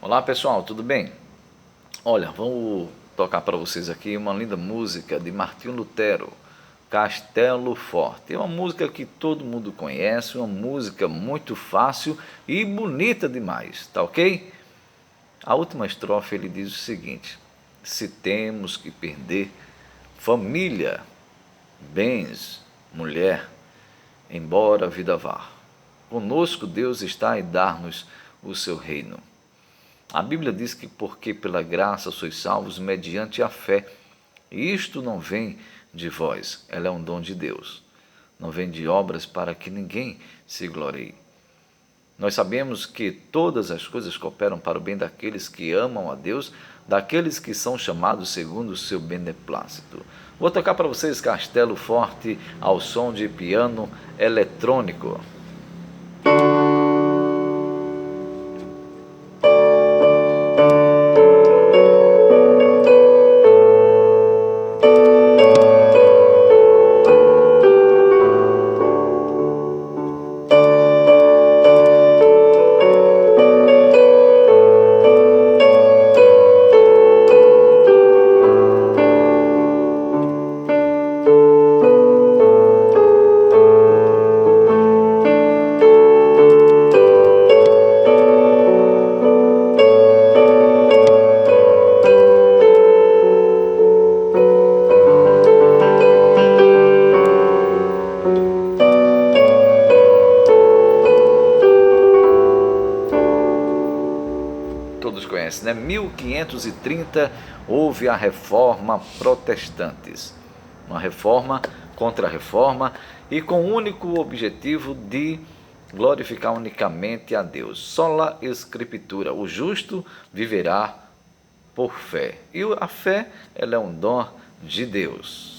Olá pessoal, tudo bem? Olha, vamos tocar para vocês aqui uma linda música de Martinho Lutero, Castelo Forte. É uma música que todo mundo conhece, uma música muito fácil e bonita demais, tá ok? A última estrofe ele diz o seguinte: se temos que perder família, bens, mulher, embora a vida vá, conosco Deus está e dar-nos o seu reino. A Bíblia diz que porque pela graça sois salvos mediante a fé. E isto não vem de vós, ela é um dom de Deus. Não vem de obras para que ninguém se glorie. Nós sabemos que todas as coisas cooperam para o bem daqueles que amam a Deus, daqueles que são chamados segundo o seu beneplácito. Vou tocar para vocês Castelo Forte ao som de piano eletrônico. Todos conhecem, né? 1530 houve a Reforma Protestantes, uma reforma contra a reforma e com o único objetivo de glorificar unicamente a Deus. Sola Escritura, o justo viverá por fé. E a fé, ela é um dom de Deus.